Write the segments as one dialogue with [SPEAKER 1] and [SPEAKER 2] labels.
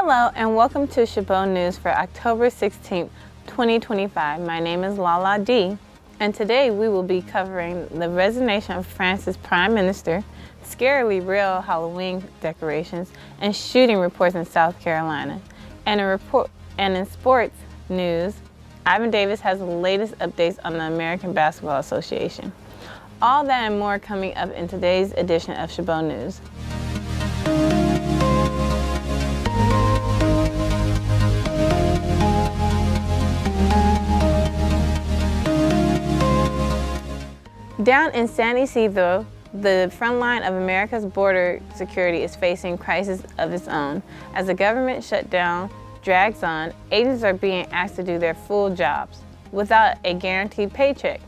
[SPEAKER 1] Hello and welcome to Chabot News for October 16, 2025. My name is Lala D, and today we will be covering the resignation of France's Prime Minister, scarily real Halloween decorations, and shooting reports in South Carolina. And in sports news, Ivan Davis has the latest updates on the American Basketball Association. All that and more coming up in today's edition of Chabot News. Down in San Isidro, the front line of America's border security is facing crisis of its own. As the government shutdown drags on, agents are being asked to do their full jobs without a guaranteed paycheck.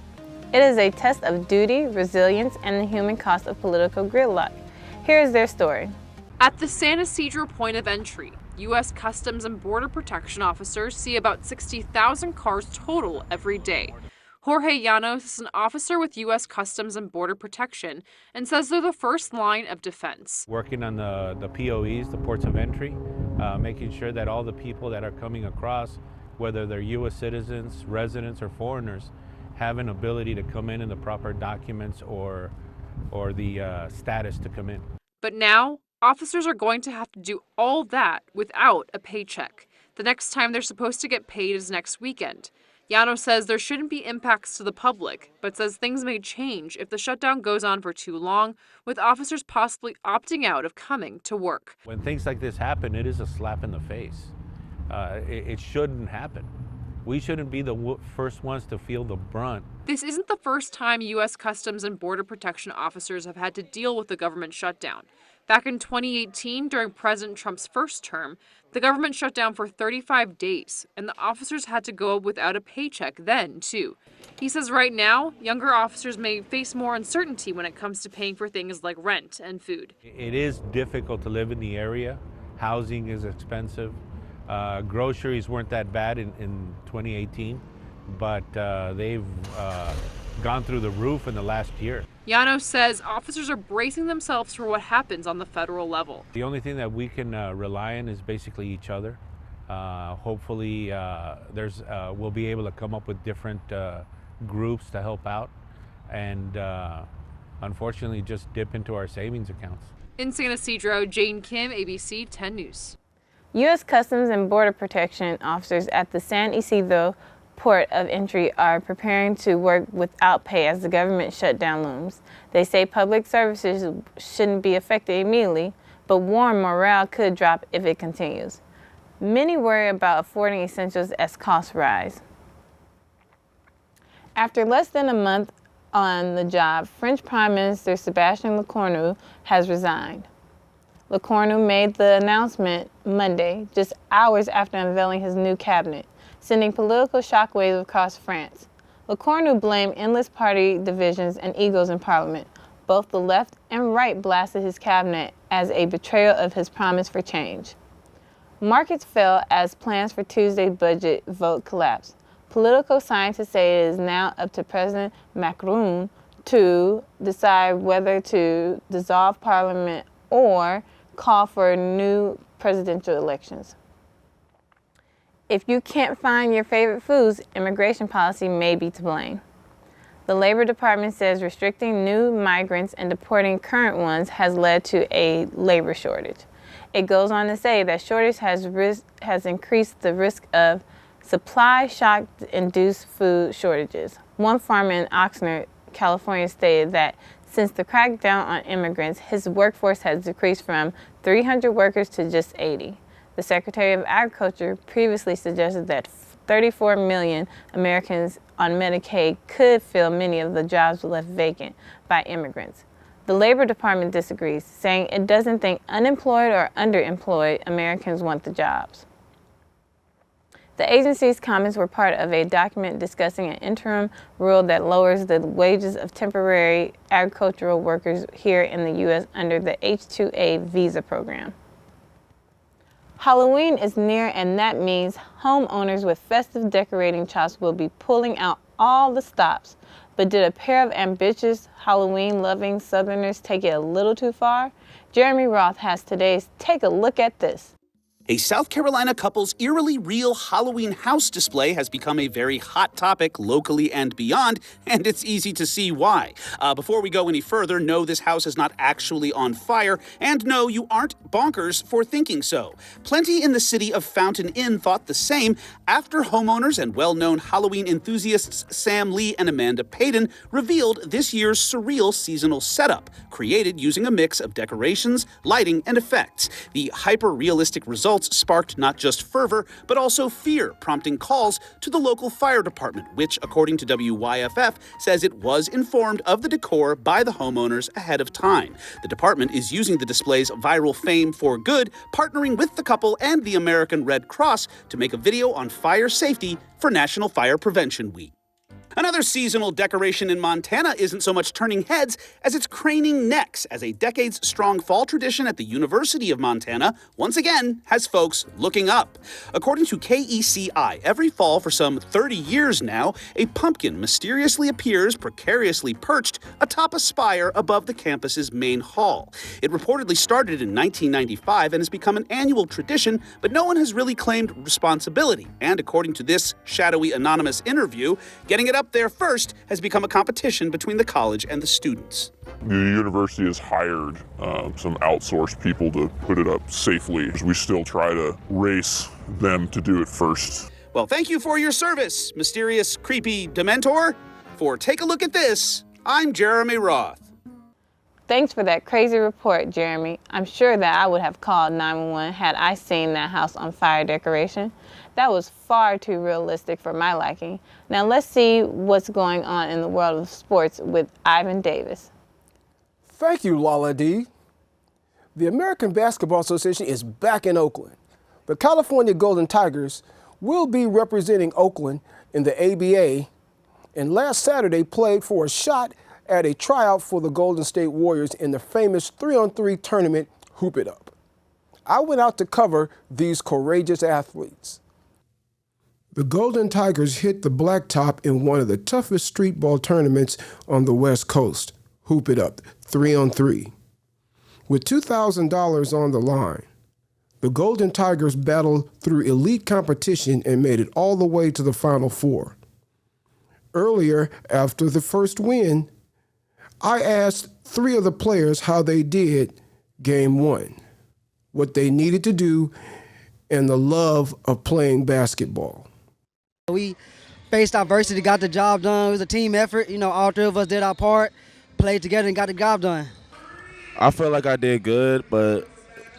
[SPEAKER 1] It is a test of duty, resilience, and the human cost of political gridlock. Here is their story.
[SPEAKER 2] At the San Isidro point of entry, U.S. Customs and Border Protection officers see about 60,000 cars total every day. Jorge Llanos is an officer with U.S. Customs and Border Protection and says they're the first line of defense.
[SPEAKER 3] Working on the POEs, the ports of entry, making sure that all the people that are coming across, whether they're U.S. citizens, residents, or foreigners, have an ability to come in the proper documents or the status to come in.
[SPEAKER 2] But now, officers are going to have to do all that without a paycheck. The next time they're supposed to get paid is next weekend. Llanos says there shouldn't be impacts to the public, but says things may change if the shutdown goes on for too long, with officers possibly opting out of coming to work.
[SPEAKER 3] When things like this happen, it is a slap in the face. It shouldn't happen. We shouldn't be the first ones to feel the brunt.
[SPEAKER 2] This isn't the first time U.S. Customs and Border Protection officers have had to deal with the government shutdown. Back in 2018, during President Trump's first term, the government shut down for 35 days, and the officers had to go without a paycheck then, too. He says right now, younger officers may face more uncertainty when it comes to paying for things like rent and food.
[SPEAKER 3] It is difficult to live in the area. Housing is expensive. Groceries weren't that bad in 2018, but they've gone through the roof in the last year.
[SPEAKER 2] Llanos says officers are bracing themselves for what happens on the federal level.
[SPEAKER 3] The only thing that we can rely on is basically each other. Hopefully we'll be able to come up with different groups to help out and unfortunately just dip into our savings accounts.
[SPEAKER 2] In San Isidro, Jane Kim, ABC 10 News.
[SPEAKER 1] U.S. Customs and Border Protection officers at the San Isidro port of entry are preparing to work without pay as the government shutdown looms. They say public services shouldn't be affected immediately, but warn morale could drop if it continues. Many worry about affording essentials as costs rise. After less than a month on the job, French Prime Minister Sébastien Lecornu has resigned. Lecornu made the announcement Monday, just hours after unveiling his new cabinet, sending political shockwaves across France. Lecornu blamed endless party divisions and egos in parliament. Both the left and right blasted his cabinet as a betrayal of his promise for change. Markets fell as plans for Tuesday's budget vote collapsed. Political scientists say it is now up to President Macron to decide whether to dissolve parliament or call for new presidential elections. If you can't find your favorite foods, immigration policy may be to blame. The Labor Department says restricting new migrants and deporting current ones has led to a labor shortage. It goes on to say that shortage has increased the risk of supply shock-induced food shortages. One farmer in Oxnard, California stated that since the crackdown on immigrants, his workforce has decreased from 300 workers to just 80. The Secretary of Agriculture previously suggested that 34 million Americans on Medicaid could fill many of the jobs left vacant by immigrants. The Labor Department disagrees, saying it doesn't think unemployed or underemployed Americans want the jobs. The agency's comments were part of a document discussing an interim rule that lowers the wages of temporary agricultural workers here in the U.S. under the H-2A visa program. Halloween is near, and that means homeowners with festive decorating chops will be pulling out all the stops. But did a pair of ambitious, Halloween-loving Southerners take it a little too far? Jeremy Roth has today's Take a Look at This.
[SPEAKER 4] A South Carolina couple's eerily real Halloween house display has become a very hot topic locally and beyond, and it's easy to see why. Before we go any further, no, this house is not actually on fire, and no, you aren't bonkers for thinking so. Plenty in the city of Fountain Inn thought the same after homeowners and well-known Halloween enthusiasts Sam Lee and Amanda Payton revealed this year's surreal seasonal setup, created using a mix of decorations, lighting, and effects. The hyper-realistic results sparked not just fervor, but also fear, prompting calls to the local fire department, which, according to WYFF, says it was informed of the decor by the homeowners ahead of time. The department is using the display's viral fame for good, partnering with the couple and the American Red Cross to make a video on fire safety for National Fire Prevention Week. Another seasonal decoration in Montana isn't so much turning heads as it's craning necks, as a decades-strong fall tradition at the University of Montana once again has folks looking up. According to KECI, every fall for some 30 years now, a pumpkin mysteriously appears precariously perched atop a spire above the campus's main hall. It reportedly started in 1995 and has become an annual tradition, but no one has really claimed responsibility. And according to this shadowy anonymous interview, getting it up there first has become a competition between the college and the students.
[SPEAKER 5] The university has hired some outsourced people to put it up safely. We still try to race them to do it first.
[SPEAKER 4] Well, thank you for your service, mysterious, creepy Dementor. For Take a Look at This, I'm Jeremy Roth.
[SPEAKER 1] Thanks for that crazy report, Jeremy. I'm sure that I would have called 911 had I seen that house on fire decoration. That was far too realistic for my liking. Now let's see what's going on in the world of sports with Ivan Davis.
[SPEAKER 6] Thank you, Lala D. The American Basketball Association is back in Oakland. The California Golden Tigers will be representing Oakland in the ABA, and last Saturday played for a shot at a tryout for the Golden State Warriors in the famous 3-on-3 tournament, Hoop It Up. I went out to cover these courageous athletes. The Golden Tigers hit the blacktop in one of the toughest street ball tournaments on the West Coast, Hoop It Up, 3-on-3. With $2,000 on the line, the Golden Tigers battled through elite competition and made it all the way to the Final Four. Earlier, after the first win, I asked three of the players how they did Game 1, what they needed to do, and the love of playing basketball.
[SPEAKER 7] We faced adversity, got the job done. It was a team effort. All three of us did our part, played together, and got the job done.
[SPEAKER 8] I feel like I did good, but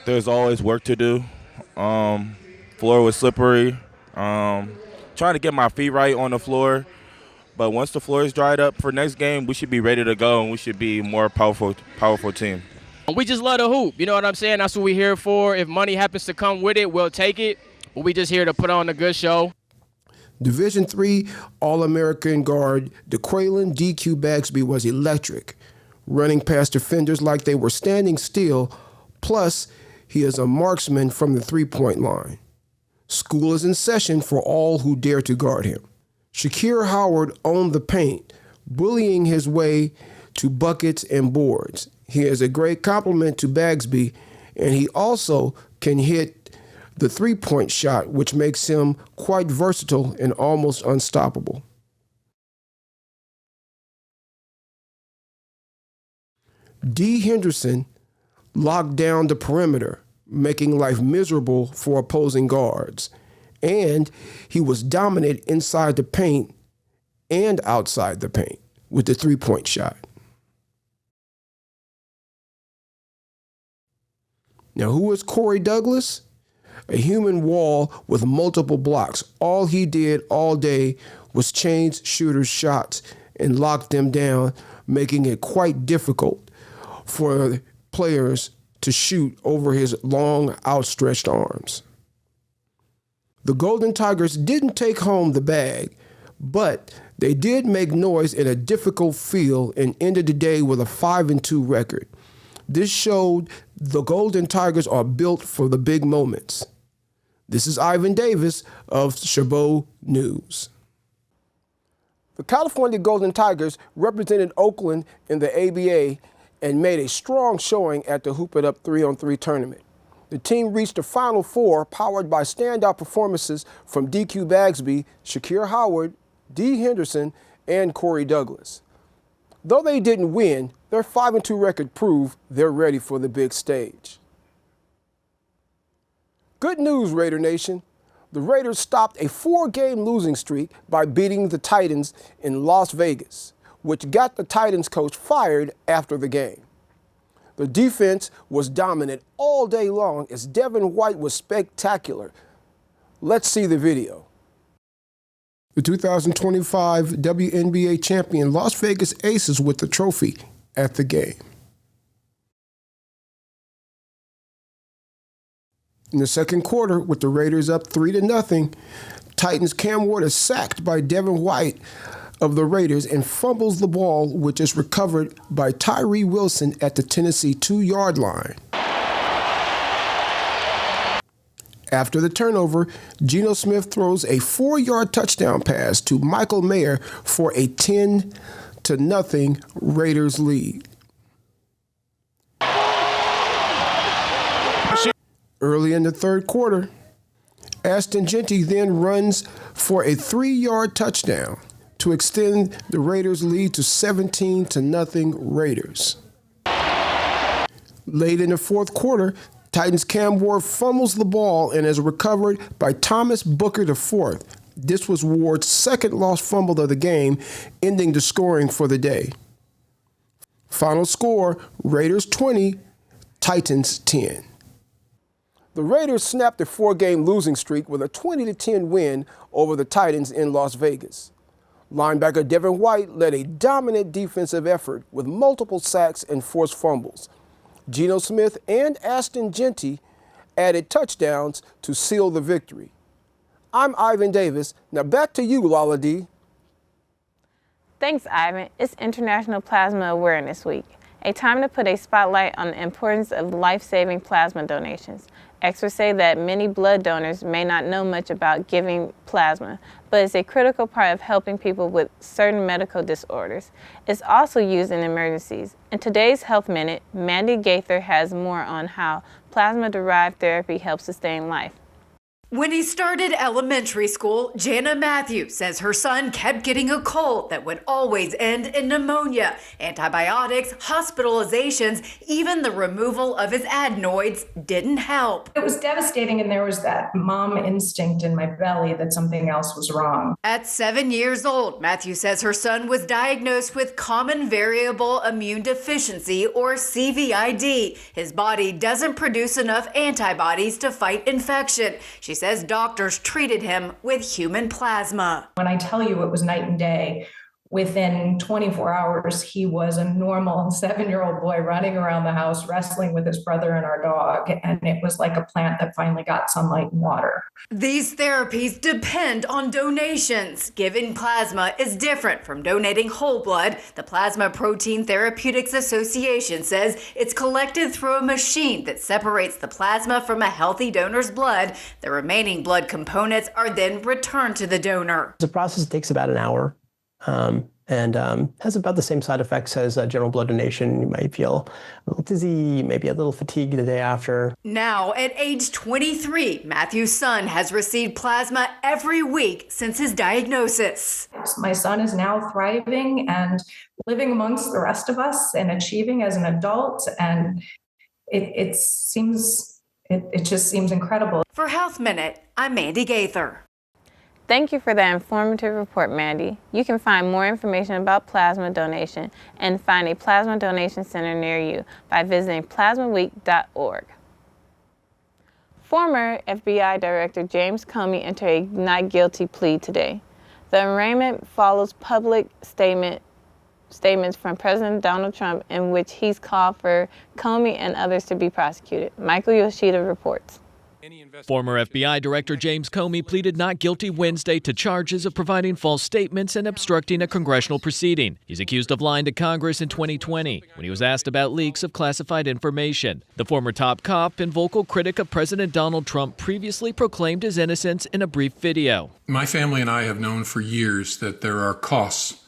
[SPEAKER 8] there's always work to do. Floor was slippery. Trying to get my feet right on the floor. But once the floor is dried up for next game, we should be ready to go, and we should be a more powerful team.
[SPEAKER 9] We just love to hoop. You know what I'm saying? That's what we're here for. If money happens to come with it, we'll take it. But we just here to put on a good show.
[SPEAKER 6] Division III All-American guard DeQuaylen DQ Bagsby was electric, running past defenders like they were standing still, plus he is a marksman from the three-point line. School is in session for all who dare to guard him. Shakir Howard owned the paint, bullying his way to buckets and boards. He is a great compliment to Bagsby, and he also can hit the three-point shot, which makes him quite versatile and almost unstoppable. D. Henderson locked down the perimeter, making life miserable for opposing guards. And he was dominant inside the paint and outside the paint with the three-point shot. Now, who is Corey Douglas? A human wall with multiple blocks. All he did all day was change shooters' shots and lock them down, making it quite difficult for players to shoot over his long, outstretched arms. The Golden Tigers didn't take home the bag, but they did make noise in a difficult field and ended the day with a 5-2 record. This showed the Golden Tigers are built for the big moments. This is Ivan Davis of Chabot News. The California Golden Tigers represented Oakland in the ABA and made a strong showing at the Hoop It Up 3-on-3 tournament. The team reached the Final Four powered by standout performances from DQ Bagsby, Shakir Howard, Dee Henderson, and Corey Douglas. Though they didn't win, their 5-2 record proved they're ready for the big stage. Good news, Raider Nation. The Raiders stopped a 4-game losing streak by beating the Titans in Las Vegas, which got the Titans coach fired after the game. The defense was dominant all day long as Devin White was spectacular. Let's see the video. The 2025 WNBA champion Las Vegas Aces with the trophy at the game. In the second quarter, with the Raiders up 3-0, Titans Cam Ward is sacked by Devin White of the Raiders and fumbles the ball, which is recovered by Tyree Wilson at the Tennessee 2-yard line. After the turnover, Geno Smith throws a 4-yard touchdown pass to Michael Mayer for a 10-0 Raiders lead. Early in the third quarter, Ashton Jeanty then runs for a 3-yard touchdown to extend the Raiders' lead to 17-0 Raiders. Late in the fourth quarter, Titans Cam Ward fumbles the ball and is recovered by Thomas Booker IV. This was Ward's second lost fumble of the game, ending the scoring for the day. Final score, Raiders 20, Titans 10. The Raiders snapped a 4-game losing streak with a 20-10 win over the Titans in Las Vegas. Linebacker Devin White led a dominant defensive effort with multiple sacks and forced fumbles. Geno Smith and Ashton Jeanty added touchdowns to seal the victory. I'm Ivan Davis. Now back to you, Lala D.
[SPEAKER 1] Thanks, Ivan. It's International Plasma Awareness Week, a time to put a spotlight on the importance of life-saving plasma donations. Experts say that many blood donors may not know much about giving plasma, but it's a critical part of helping people with certain medical disorders. It's also used in emergencies. In today's Health Minute, Mandy Gaither has more on how plasma-derived therapy helps sustain life.
[SPEAKER 10] When he started elementary school, Jana Matthews says her son kept getting a cold that would always end in pneumonia, antibiotics, hospitalizations, even the removal of his adenoids didn't help.
[SPEAKER 11] It was devastating, and there was that mom instinct in my belly that something else was wrong.
[SPEAKER 10] At 7 years old, Matthews says her son was diagnosed with common variable immune deficiency, or CVID. His body doesn't produce enough antibodies to fight infection. She says doctors treated him with human plasma.
[SPEAKER 11] When I tell you it was night and day, within 24 hours, he was a normal 7-year-old boy running around the house, wrestling with his brother and our dog. And it was like a plant that finally got sunlight and water.
[SPEAKER 10] These therapies depend on donations. Giving plasma is different from donating whole blood. The Plasma Protein Therapeutics Association says it's collected through a machine that separates the plasma from a healthy donor's blood. The remaining blood components are then returned to the donor.
[SPEAKER 12] The process takes about an hour. And has about the same side effects as general blood donation. You might feel a little dizzy, maybe a little fatigued the day after.
[SPEAKER 10] Now, at age 23, Matthew's son has received plasma every week since his diagnosis.
[SPEAKER 11] My son is now thriving and living amongst the rest of us and achieving as an adult, and it just seems incredible.
[SPEAKER 10] For Health Minute, I'm Mandy Gaither.
[SPEAKER 1] Thank you for that informative report, Mandy. You can find more information about plasma donation and find a plasma donation center near you by visiting plasmaweek.org. Former FBI Director James Comey entered a not guilty plea today. The arraignment follows public statements from President Donald Trump in which he's called for Comey and others to be prosecuted. Michael Yoshida reports.
[SPEAKER 13] Former FBI Director James Comey pleaded not guilty Wednesday to charges of providing false statements and obstructing a congressional proceeding. He's accused of lying to Congress in 2020 when he was asked about leaks of classified information. The former top cop and vocal critic of President Donald Trump previously proclaimed his innocence in a brief video.
[SPEAKER 14] My family and I have known for years that there are costs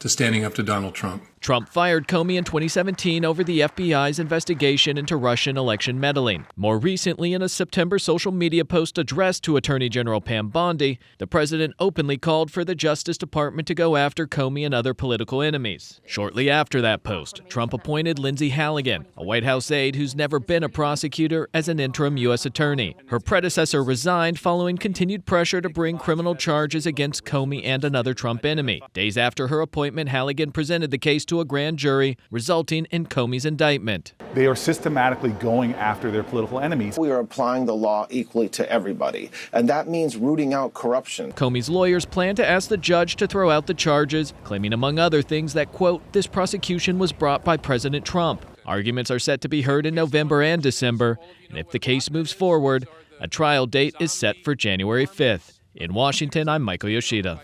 [SPEAKER 14] to standing up to Donald Trump.
[SPEAKER 13] Trump fired Comey in 2017 over the FBI's investigation into Russian election meddling. More recently, in a September social media post addressed to Attorney General Pam Bondi, the president openly called for the Justice Department to go after Comey and other political enemies. Shortly after that post, Trump appointed Lindsay Halligan, a White House aide who's never been a prosecutor, as an interim U.S. attorney. Her predecessor resigned following continued pressure to bring criminal charges against Comey and another Trump enemy. Days after her appointment, Halligan presented the case to a grand jury, resulting in Comey's indictment.
[SPEAKER 14] They are systematically going after their political enemies.
[SPEAKER 15] We are applying the law equally to everybody, and that means rooting out corruption.
[SPEAKER 13] Comey's lawyers plan to ask the judge to throw out the charges, claiming among other things that, quote, this prosecution was brought by President Trump. Arguments are set to be heard in November and December, and if the case moves forward, a trial date is set for January 5th. In Washington, I'm Michael Yoshida.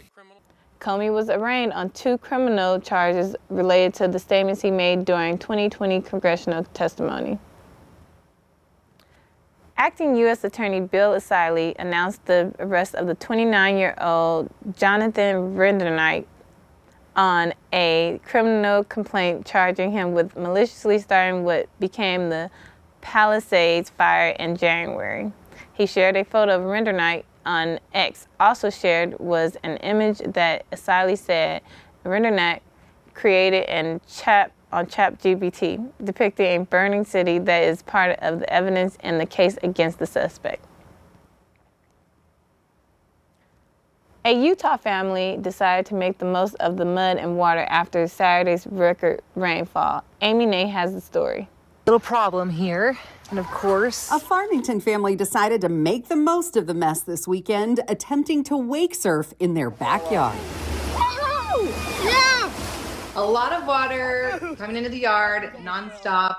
[SPEAKER 1] Comey was arraigned on 2 criminal charges related to the statements he made during 2020 congressional testimony. Acting U.S. Attorney Bill O'Reilly announced the arrest of the 29-year-old Jonathan Rendernight on a criminal complaint charging him with maliciously starting what became the Palisades fire in January. He shared a photo of Rendernight on X. Also shared was an image that O'Reilly said Rendernight created on ChatGPT, depicting a burning city that is part of the evidence in the case against the suspect. A Utah family decided to make the most of the mud and water after Saturday's record rainfall. Amy Nay has the story.
[SPEAKER 16] Little problem here, and of course,
[SPEAKER 17] a Farmington family decided to make the most of the mess this weekend, attempting to wake surf in their backyard.
[SPEAKER 18] Yeah! A lot of water coming into the yard nonstop,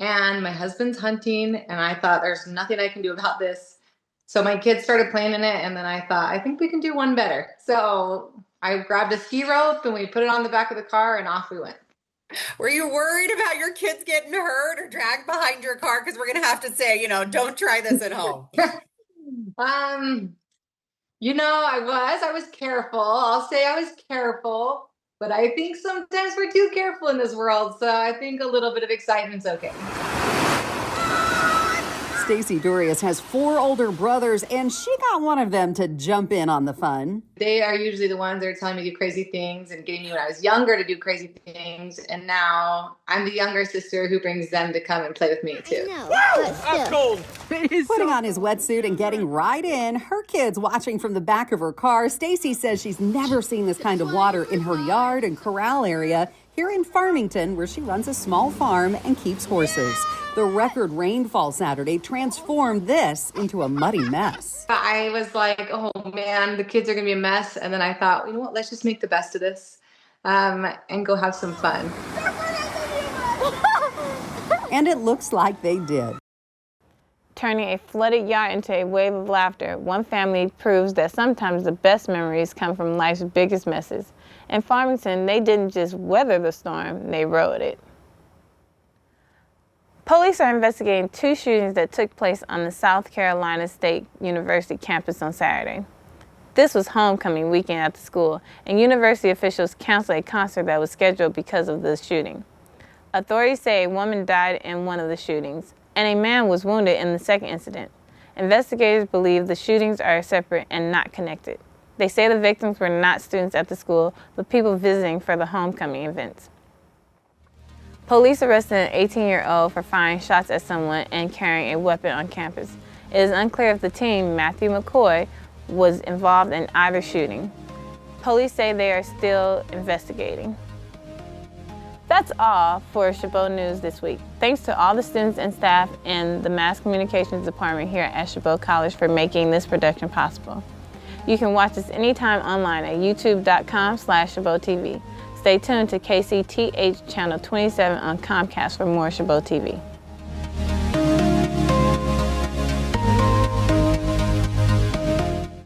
[SPEAKER 18] and my husband's hunting, and I thought there's nothing I can do about this. So my kids started playing in it, and then I thought, I think we can do one better. So I grabbed a ski rope and we put it on the back of the car, and off we went.
[SPEAKER 19] Were you worried about your kids getting hurt or dragged behind your car? Because we're going to have to say, don't try this at home.
[SPEAKER 18] I was careful. I'll say I was careful, but I think sometimes we're too careful in this world. So I think a little bit of excitement's okay.
[SPEAKER 17] Stacy Durius has 4 older brothers, and she got one of them to jump in on the fun.
[SPEAKER 18] They are usually the ones that are telling me to do crazy things and getting me when I was younger to do crazy things. And now I'm the younger sister who brings them to come and play with me too.
[SPEAKER 17] That's cold. Putting on his wetsuit and getting right in, her kids watching from the back of her car. Stacy says she's never seen this kind of water in her yard and corral area here in Farmington, where she runs a small farm and keeps horses. The record rainfall Saturday transformed this into a muddy mess.
[SPEAKER 18] I was like, oh man, the kids are going to be a mess. And then I thought, you know what, let's just make the best of this and go have some fun.
[SPEAKER 17] And it looks like they did.
[SPEAKER 1] Turning a flooded yard into a wave of laughter, one family proves that sometimes the best memories come from life's biggest messes. In Farmington, they didn't just weather the storm, they rode it. Police are investigating 2 shootings that took place on the South Carolina State University campus on Saturday. This was homecoming weekend at the school, and university officials canceled a concert that was scheduled because of the shooting. Authorities say a woman died in one of the shootings, and a man was wounded in the second incident. Investigators believe the shootings are separate and not connected. They say the victims were not students at the school, but people visiting for the homecoming events. Police arrested an 18-year-old for firing shots at someone and carrying a weapon on campus. It is unclear if the teen, Matthew McCoy, was involved in either shooting. Police say they are still investigating. That's all for Chabot News this week. Thanks to all the students and staff in the Mass Communications Department here at Chabot College for making this production possible. You can watch us anytime online at youtube.com/ChabotTV. Stay tuned to KCTH Channel 27 on Comcast for more Chabot TV.